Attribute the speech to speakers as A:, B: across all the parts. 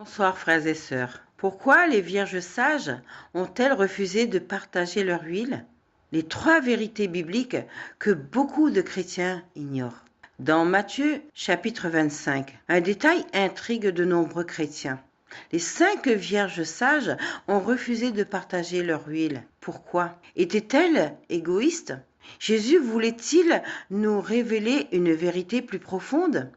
A: Bonsoir frères et sœurs. Pourquoi les vierges sages ont-elles refusé de partager leur huile? Les trois vérités bibliques que beaucoup de chrétiens ignorent. Dans Matthieu chapitre 25, un détail intrigue de nombreux chrétiens. Les 5 vierges sages ont refusé de partager leur huile. Pourquoi? Étaient-elles égoïstes? Jésus voulait-il nous révéler une vérité plus profonde?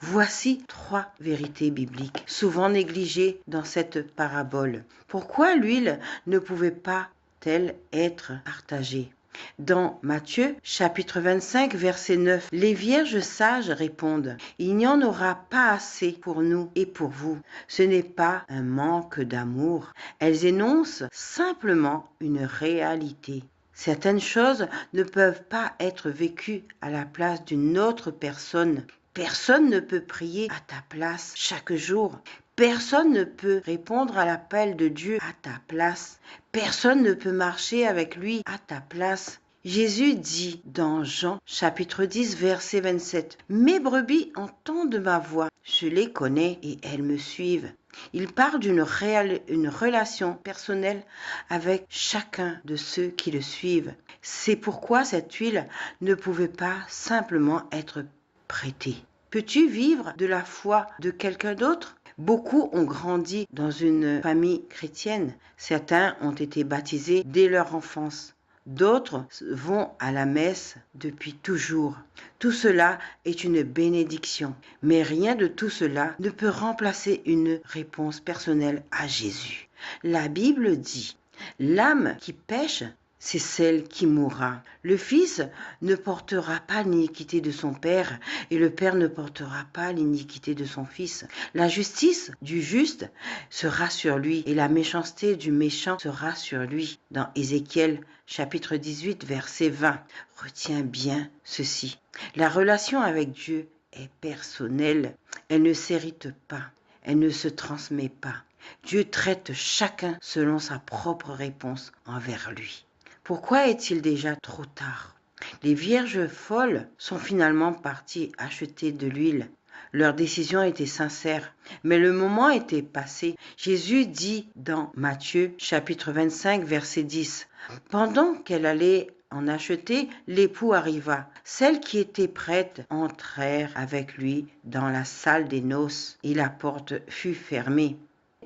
A: Voici 3 vérités bibliques, souvent négligées dans cette parabole. Pourquoi l'huile ne pouvait pas-elle être partagée? Dans Matthieu, chapitre 25, verset 9, les vierges sages répondent « Il n'y en aura pas assez pour nous et pour vous. Ce n'est pas un manque d'amour. » Elles énoncent simplement une réalité. Certaines choses ne peuvent pas être vécues à la place d'une autre personne. Personne ne peut prier à ta place chaque jour. Personne ne peut répondre à l'appel de Dieu à ta place. Personne ne peut marcher avec lui à ta place. Jésus dit dans Jean chapitre 10 verset 27, « Mes brebis entendent ma voix, je les connais et elles me suivent. » Il parle d'une relation personnelle avec chacun de ceux qui le suivent. C'est pourquoi cette huile ne pouvait pas simplement être prêtée. Peux-tu vivre de la foi de quelqu'un d'autre? Beaucoup ont grandi dans une famille chrétienne. Certains ont été baptisés dès leur enfance. D'autres vont à la messe depuis toujours. Tout cela est une bénédiction, mais rien de tout cela ne peut remplacer une réponse personnelle à Jésus. La Bible dit, « L'âme qui pêche, c'est celle qui mourra. Le Fils ne portera pas l'iniquité de son Père, et le Père ne portera pas l'iniquité de son Fils. La justice du juste sera sur lui, et la méchanceté du méchant sera sur lui. » Dans Ézéchiel, chapitre 18, verset 20. Retiens bien ceci. La relation avec Dieu est personnelle. Elle ne s'hérite pas. Elle ne se transmet pas. Dieu traite chacun selon sa propre réponse envers lui. Pourquoi est-il déjà trop tard? Les vierges folles sont finalement parties acheter de l'huile. Leur décision était sincère, mais le moment était passé. Jésus dit dans Matthieu chapitre 25 verset 10, « Pendant qu'elle allait en acheter, l'époux arriva. Celles qui étaient prêtes entrèrent avec lui dans la salle des noces et la porte fut fermée. »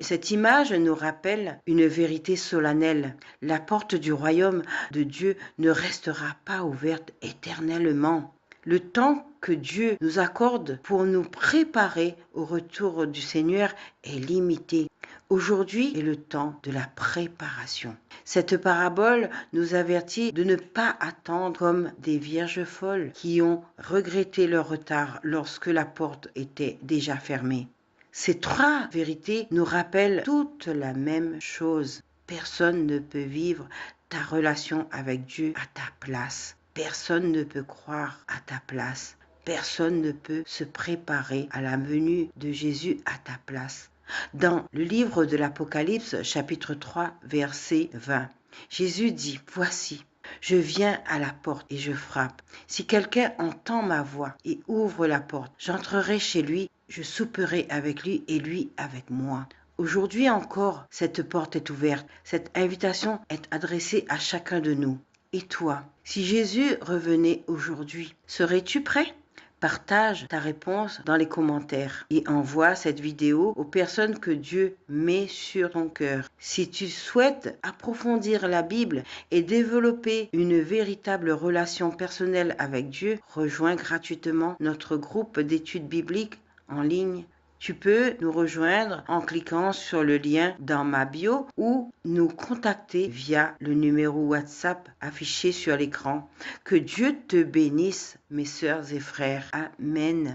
A: Cette image nous rappelle une vérité solennelle. La porte du royaume de Dieu ne restera pas ouverte éternellement. Le temps que Dieu nous accorde pour nous préparer au retour du Seigneur est limité. Aujourd'hui est le temps de la préparation. Cette parabole nous avertit de ne pas attendre comme des vierges folles qui ont regretté leur retard lorsque la porte était déjà fermée. Ces 3 vérités nous rappellent toute la même chose. Personne ne peut vivre ta relation avec Dieu à ta place. Personne ne peut croire à ta place. Personne ne peut se préparer à la venue de Jésus à ta place. Dans le livre de l'Apocalypse, chapitre 3, verset 20, Jésus dit, « Voici, je viens à la porte et je frappe. Si quelqu'un entend ma voix et ouvre la porte, j'entrerai chez lui, je souperai avec lui et lui avec moi. » Aujourd'hui encore, cette porte est ouverte. Cette invitation est adressée à chacun de nous. Et toi, si Jésus revenait aujourd'hui, serais-tu prêt? Partage ta réponse dans les commentaires et envoie cette vidéo aux personnes que Dieu met sur ton cœur. Si tu souhaites approfondir la Bible et développer une véritable relation personnelle avec Dieu, rejoins gratuitement notre groupe d'études bibliques en ligne. Tu peux nous rejoindre en cliquant sur le lien dans ma bio ou nous contacter via le numéro WhatsApp affiché sur l'écran. Que Dieu te bénisse, mes sœurs et frères. Amen.